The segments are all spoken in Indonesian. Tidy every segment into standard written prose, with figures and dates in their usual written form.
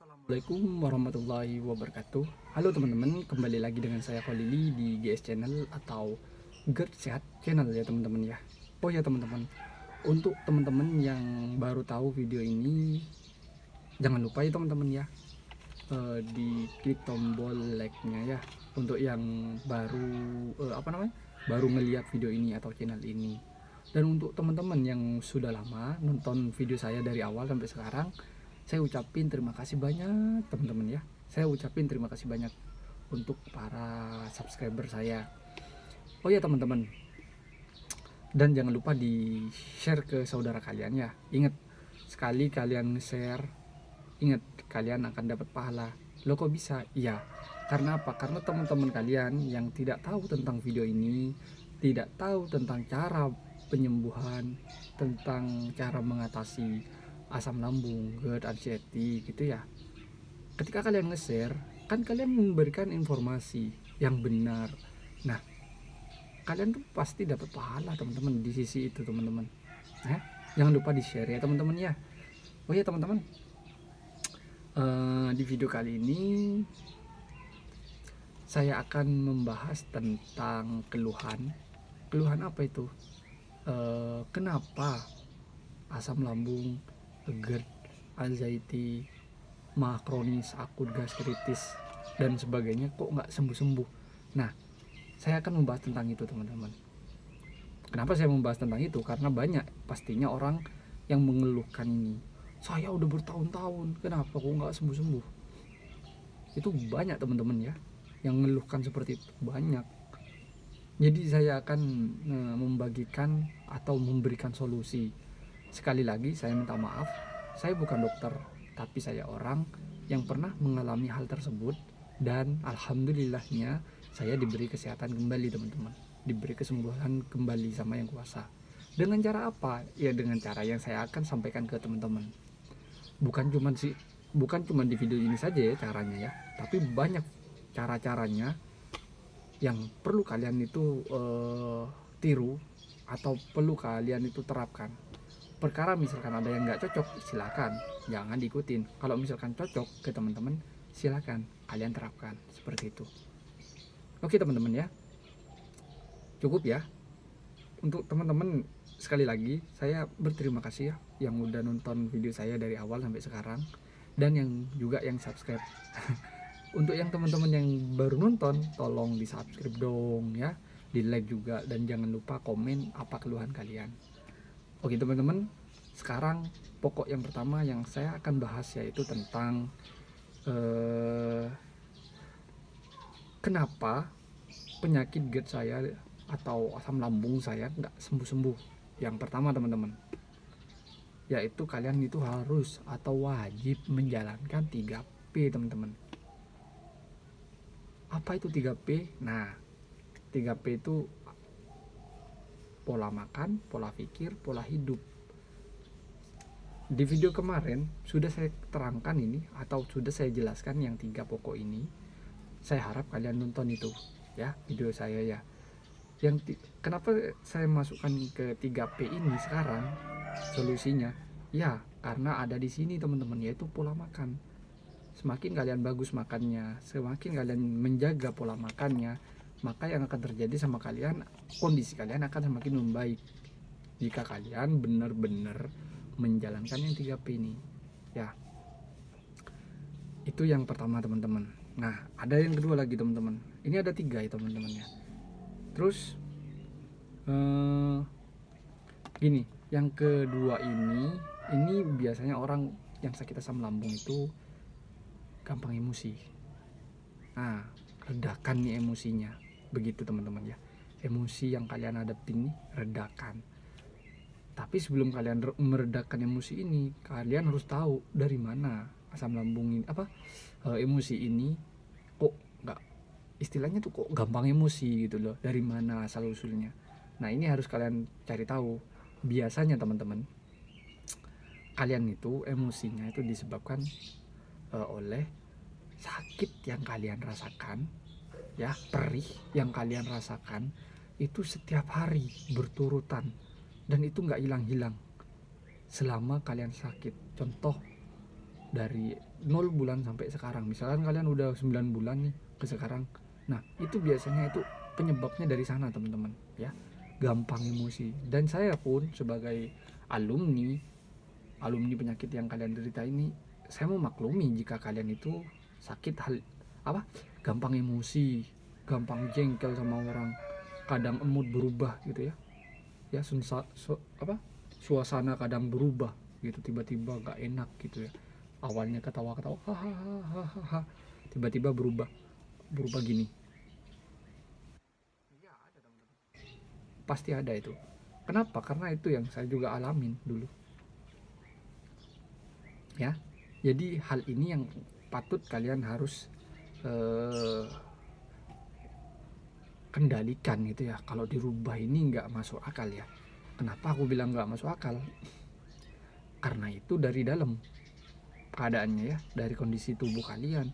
Assalamualaikum warahmatullahi wabarakatuh. Halo teman-teman, kembali lagi dengan saya Kholili di GS Channel atau GERD Sehat Channel ya teman-teman ya. Oh ya teman-teman, untuk teman-teman yang baru tahu video ini, jangan lupa ya teman-teman ya, di klik tombol like-nya ya. Untuk yang baru baru ngeliat video ini atau channel ini. Dan untuk teman-teman yang sudah lama nonton video saya dari awal sampai sekarang, saya ucapin terima kasih banyak teman-teman ya. Saya ucapin terima kasih banyak untuk para subscriber saya. Oh ya teman-teman, dan jangan lupa di share ke saudara kalian ya. Ingat, sekali kalian share, ingat kalian akan dapat pahala. Lo kok bisa? Iya, karena apa? Karena teman-teman kalian yang tidak tahu tentang video ini, tidak tahu tentang cara penyembuhan, tentang cara mengatasi asam lambung, GERD, anxiety gitu ya. Ketika kalian nge-share, kan kalian memberikan informasi yang benar. Nah, kalian tuh pasti dapat pahala teman-teman di sisi itu teman-teman. Jangan lupa di-share ya teman-teman ya. Oh ya teman-teman, di video kali ini saya akan membahas tentang keluhan. Keluhan apa itu? Kenapa asam lambung, GERD, anxiety, mah kronis, akut gastritis dan sebagainya kok nggak sembuh-sembuh. Nah, saya akan membahas tentang itu teman-teman. Kenapa saya membahas tentang itu? Karena banyak pastinya orang yang mengeluhkan ini. Saya udah bertahun-tahun, kenapa kok nggak sembuh-sembuh? Itu banyak teman-teman ya yang mengeluhkan seperti itu, banyak. Jadi saya akan membagikan atau memberikan solusi. Sekali lagi saya minta maaf, saya bukan dokter, tapi saya orang yang pernah mengalami hal tersebut dan alhamdulillahnya saya diberi kesehatan kembali teman-teman, diberi kesembuhan kembali sama yang kuasa. Dengan cara apa? Ya dengan cara yang saya akan sampaikan ke teman-teman. Bukan cuma di video ini saja ya caranya ya, tapi banyak cara-caranya yang perlu kalian itu tiru atau perlu kalian itu terapkan. Perkara misalkan ada yang nggak cocok, silakan jangan diikutin. Kalau misalkan cocok ke teman-teman, silakan kalian terapkan seperti itu. Oke teman-teman ya, cukup ya. Untuk teman-teman, sekali lagi saya berterima kasih ya yang udah nonton video saya dari awal sampai sekarang, dan yang juga yang subscribe. Untuk yang teman-teman yang baru nonton, tolong di subscribe dong ya, di like juga, dan jangan lupa komen apa keluhan kalian. Oke teman-teman, sekarang pokok yang pertama yang saya akan bahas yaitu tentang kenapa penyakit GERD saya atau asam lambung saya nggak sembuh-sembuh. Yang pertama teman-teman, yaitu kalian itu harus atau wajib menjalankan 3P teman-teman. Apa itu 3P? Nah, 3P itu pola makan, pola pikir, pola hidup. Di video kemarin sudah saya terangkan ini atau sudah saya jelaskan yang 3 pokok ini. Saya harap kalian nonton itu ya, video saya ya. Kenapa saya masukkan ke 3P ini sekarang solusinya? Ya, karena ada di sini teman-teman, yaitu pola makan. Semakin kalian bagus makannya, semakin kalian menjaga pola makannya, maka yang akan terjadi sama kalian, kondisi kalian akan semakin membaik jika kalian benar-benar menjalankan yang 3P ini ya. Itu yang pertama teman-teman. Nah, ada yang kedua lagi teman-teman. Ini ada 3 ya teman-teman ya. Terus gini, yang kedua ini biasanya orang yang sakit asam lambung itu gampang emosi. Nah, redakan nih emosinya. Begitu teman-teman ya. Emosi yang kalian hadapin nih, redakan. Tapi sebelum kalian meredakan emosi ini, kalian harus tahu dari mana asam lambung ini, emosi ini kok nggak, istilahnya tuh kok gampang emosi gitu loh. Dari mana asal usulnya? Nah, ini harus kalian cari tahu. Biasanya teman-teman, kalian itu emosinya itu disebabkan oleh sakit yang kalian rasakan ya, perih yang kalian rasakan itu setiap hari berturutan, dan itu nggak hilang-hilang selama kalian sakit. Contoh, dari 0 bulan sampai sekarang. Misalkan kalian udah 9 bulan nih ke sekarang, nah itu biasanya itu penyebabnya dari sana teman-teman ya, gampang emosi. Dan saya pun sebagai alumni alumni penyakit yang kalian derita ini, saya memaklumi jika kalian itu sakit hal apa, gampang emosi, gampang jengkel sama orang, kadang mood berubah gitu ya, suasana kadang berubah gitu, tiba-tiba gak enak gitu ya, awalnya ketawa-ketawa hahaha, tiba-tiba berubah berubah gini. Pasti ada itu. Kenapa? Karena itu yang saya juga alamin dulu ya. Jadi hal ini yang patut kalian harus kendalikan gitu ya. Kalau dirubah ini nggak masuk akal ya. Kenapa aku bilang nggak masuk akal? Karena itu dari dalam keadaannya ya, dari kondisi tubuh kalian.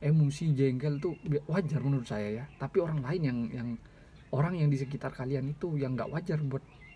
Emosi jengkel tuh wajar menurut saya ya. Tapi orang lain yang orang yang di sekitar kalian itu yang nggak wajar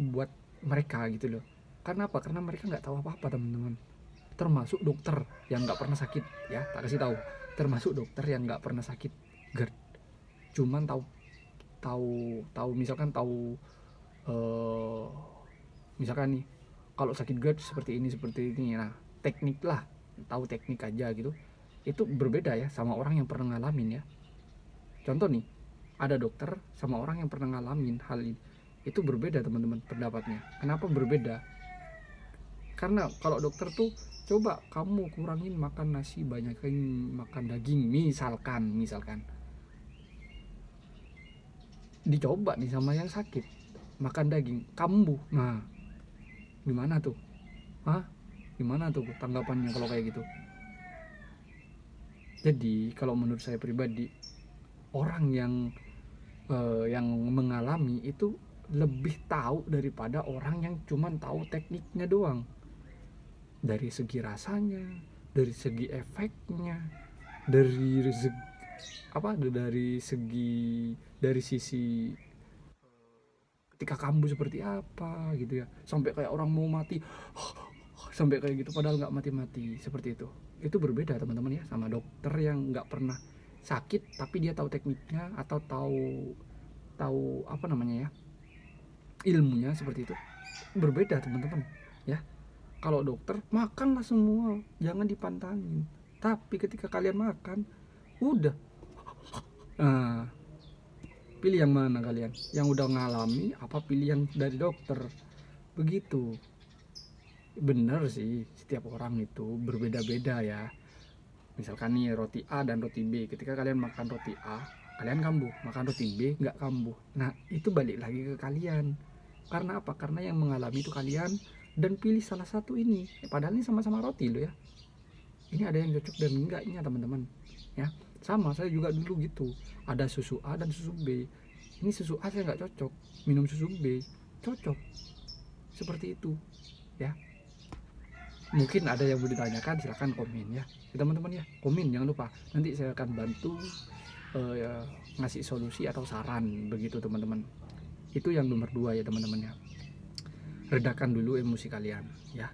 buat mereka gitu loh. Karena apa? Karena mereka nggak tahu apa-apa teman-teman. Termasuk dokter yang nggak pernah sakit ya, tak kasih tahu. Termasuk dokter yang nggak pernah sakit GERD, cuman tahu tahu tahu misalkan tahu eh, misalkan nih kalau sakit GERD seperti ini, nah teknik lah, tahu teknik aja gitu. Itu berbeda ya sama orang yang pernah ngalamin ya. Contoh nih, ada dokter sama orang yang pernah ngalamin hal ini, itu berbeda teman-teman pendapatnya. Kenapa berbeda? Karena kalau dokter tuh, coba kamu kurangin makan nasi, banyakin makan daging, misalkan dicoba nih sama yang sakit, makan daging kambuh, nah gimana tuh? Hah? Gimana tuh tanggapannya kalau kayak gitu? Jadi kalau menurut saya pribadi, orang yang mengalami itu lebih tahu daripada orang yang cuman tahu tekniknya doang. Dari segi rasanya, dari segi efeknya, dari segi dari sisi ketika kambuh seperti apa gitu ya, sampai kayak orang mau mati sampai kayak gitu padahal nggak mati-mati seperti itu berbeda teman-teman ya, sama dokter yang nggak pernah sakit tapi dia tahu tekniknya atau tahu tahu apa namanya ya, ilmunya seperti itu. Berbeda teman-teman ya. Kalau dokter makanlah semua, jangan dipantangin, tapi ketika kalian makan udah, nah pilih yang mana kalian, yang udah ngalami apa pilih yang dari dokter begitu. Bener sih, setiap orang itu berbeda-beda ya. Misalkan nih roti A dan roti B, ketika kalian makan roti A kalian kambuh, makan roti B nggak kambuh. Nah itu balik lagi ke kalian. Karena apa? Karena yang mengalami itu kalian, dan pilih salah satu ini. Padahal ini sama-sama roti loh ya. Ini ada yang cocok dan enggaknya teman-teman ya. Sama saya juga dulu gitu, ada susu A dan susu B. Ini susu A saya nggak cocok, minum susu B cocok, seperti itu ya. Mungkin ada yang mau ditanyakan, silahkan komen ya teman-teman ya, komen jangan lupa, nanti saya akan bantu ya, ngasih solusi atau saran begitu teman-teman. Itu yang nomor 2 ya teman-teman ya, redakan dulu emosi kalian ya.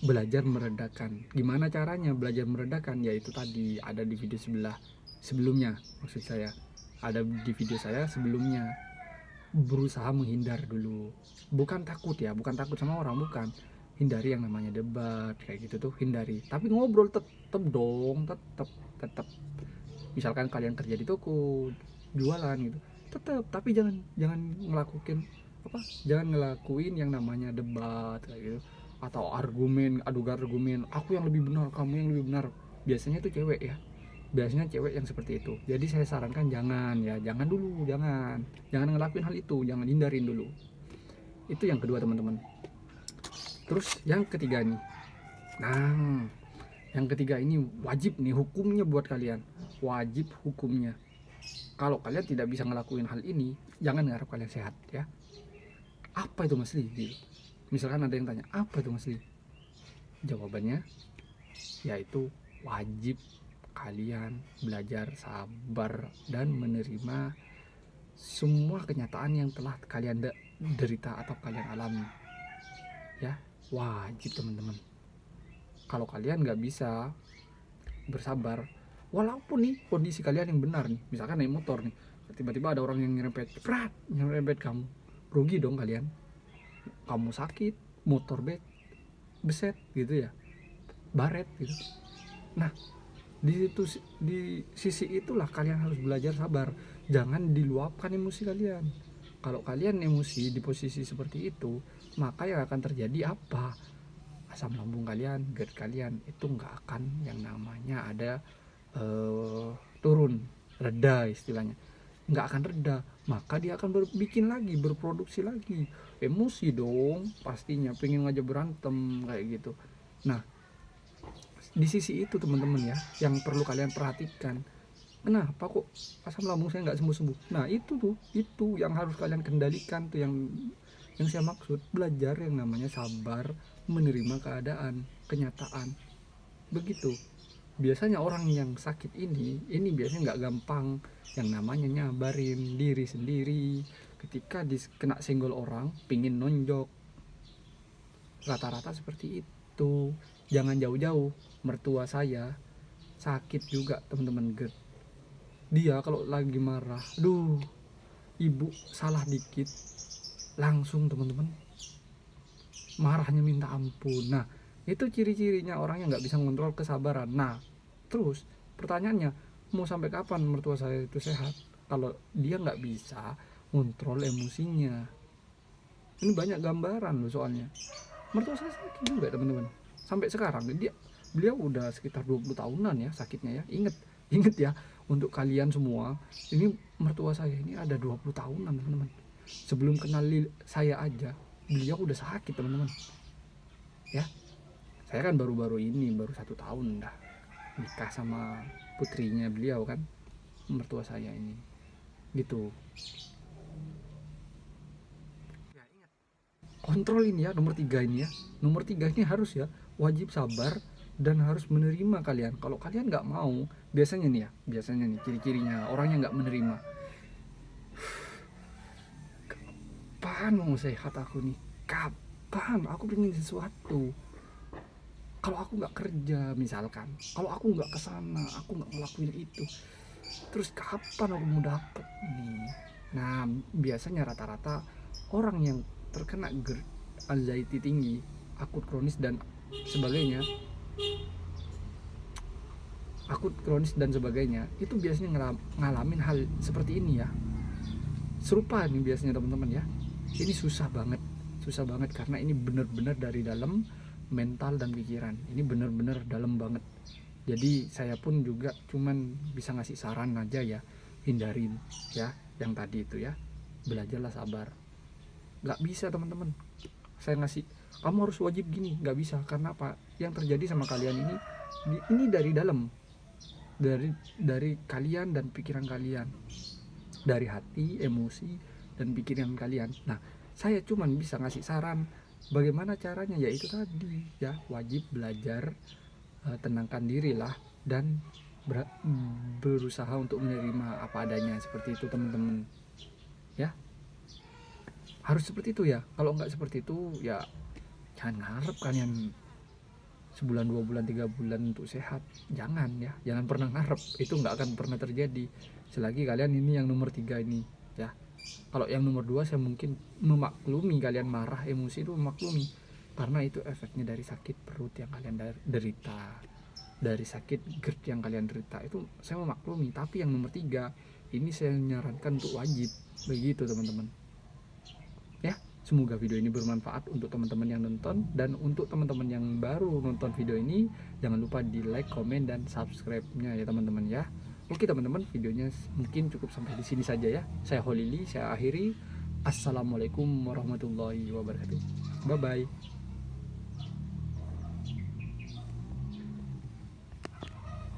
Belajar meredakan. Gimana caranya belajar meredakan? Yaitu tadi ada di video sebelumnya, maksud saya ada di video saya sebelumnya. Berusaha menghindar dulu, bukan takut ya, bukan takut sama orang, bukan. Hindari yang namanya debat kayak gitu tuh, hindari. Tapi ngobrol tetep dong, tetep. Misalkan kalian kerja di toko, jualan gitu, tetep. Tapi jangan ngelakuin yang namanya debat kayak gitu, atau adu argumen, aku yang lebih benar, kamu yang lebih benar. Biasanya tuh cewek ya, biasanya cewek yang seperti itu. Jadi saya sarankan jangan dulu, jangan ngelakuin hal itu, jangan, hindarin dulu. Itu yang kedua teman-teman. Terus yang ketiga nih, nah yang ketiga ini wajib nih hukumnya buat kalian, wajib hukumnya. Kalau kalian tidak bisa ngelakuin hal ini, jangan ngarep kalian sehat ya. Apa itu Mas Li? Misalkan ada yang tanya, apa itu Mas Li? Jawabannya yaitu wajib kalian belajar sabar dan menerima semua kenyataan yang telah kalian derita atau kalian alami ya. Wajib teman-teman. Kalau kalian nggak bisa bersabar, walaupun nih kondisi kalian yang benar nih, misalkan naik motor nih, tiba-tiba ada orang yang nyerempet kamu, rugi dong kalian. Kamu sakit, motor beset gitu ya, baret gitu. Nah, di sisi itulah kalian harus belajar sabar. Jangan diluapkan emosi kalian. Kalau kalian emosi di posisi seperti itu, maka yang akan terjadi apa? Asam lambung kalian, GERD kalian itu nggak akan yang namanya ada turun, reda istilahnya, nggak akan reda. Maka dia akan bikin lagi, berproduksi lagi emosi dong, pastinya pengen ngajak berantem kayak gitu. Nah, di sisi itu teman-teman ya, yang perlu kalian perhatikan. Kenapa kok asam lambung saya nggak sembuh-sembuh? Nah itu yang harus kalian kendalikan tuh, yang saya maksud. Belajar yang namanya sabar, menerima keadaan, kenyataan. Begitu. Biasanya orang yang sakit ini biasanya nggak gampang yang namanya nyabarin diri sendiri. Ketika kena senggol orang, pingin nonjok. Rata-rata seperti itu. Jangan jauh-jauh. Mertua saya sakit juga teman-teman, GERD. Dia kalau lagi marah, ibu salah dikit langsung teman-teman marahnya minta ampun. Nah, itu ciri-cirinya orang yang nggak bisa mengontrol kesabaran. Nah, terus pertanyaannya, mau sampai kapan mertua saya itu sehat kalau dia nggak bisa mengontrol emosinya? Ini banyak gambaran loh, soalnya mertua saya sakit juga teman-teman. Sampai sekarang beliau udah sekitar 20 tahunan ya sakitnya ya. Ingat ya, untuk kalian semua, ini mertua saya ini ada 20 tahunan teman-teman. Sebelum kenal saya aja beliau udah sakit teman-teman ya. Saya kan baru 1 tahun dah nikah sama putrinya beliau kan, mertua saya ini gitu ya. Ingat, kontrol ini ya, nomor 3 ini ya. Nomor 3 ini harus ya, wajib sabar dan harus menerima kalian. Kalau kalian nggak mau, biasanya nih ciri-cirinya orang yang nggak menerima, kapan mau sehat aku nih, kapan aku pengen sesuatu, kalau aku nggak kerja misalkan, kalau aku nggak kesana, aku nggak ngelakuin itu, terus kapan aku mau dapet nih. Nah, biasanya rata-rata orang yang terkena GERD, anxiety tinggi, akut kronis dan sebagainya, itu biasanya ngalamin hal seperti ini ya, serupa nih biasanya teman-teman ya. Ini susah banget karena ini benar-benar dari dalam mental dan pikiran. Ini benar-benar dalam banget. Jadi saya pun juga cuman bisa ngasih saran aja ya, hindarin ya yang tadi itu ya. Belajarlah sabar. Nggak bisa teman-teman saya ngasih kamu harus wajib gini, nggak bisa. Karena apa? Yang terjadi sama kalian ini dari dalam, dari kalian dan pikiran kalian, dari hati, emosi dan pikiran kalian. Nah, saya cuman bisa ngasih saran bagaimana caranya, yaitu tadi ya, wajib belajar, tenangkan diri lah, dan berusaha untuk menerima apa adanya, seperti itu teman-teman ya. Harus seperti itu ya. Kalau nggak seperti itu ya jangan ngarep kalian sebulan, 2 bulan, 3 bulan untuk sehat. Jangan ya, jangan pernah ngarep, itu nggak akan pernah terjadi selagi kalian ini yang nomor 3 ini ya. Kalau yang nomor 2 saya mungkin memaklumi, kalian marah, emosi itu memaklumi, karena itu efeknya dari sakit perut yang kalian derita, dari sakit GERD yang kalian derita, itu saya memaklumi. Tapi yang nomor 3 ini saya menyarankan untuk wajib, begitu teman-teman ya. Semoga video ini bermanfaat untuk teman-teman yang nonton, dan untuk teman-teman yang baru nonton video ini, jangan lupa di like, komen, dan subscribe-nya ya teman-teman ya. Oke teman-teman, videonya mungkin cukup sampai di sini saja ya. Saya Holili, saya akhiri. Assalamualaikum warahmatullahi wabarakatuh. Bye bye.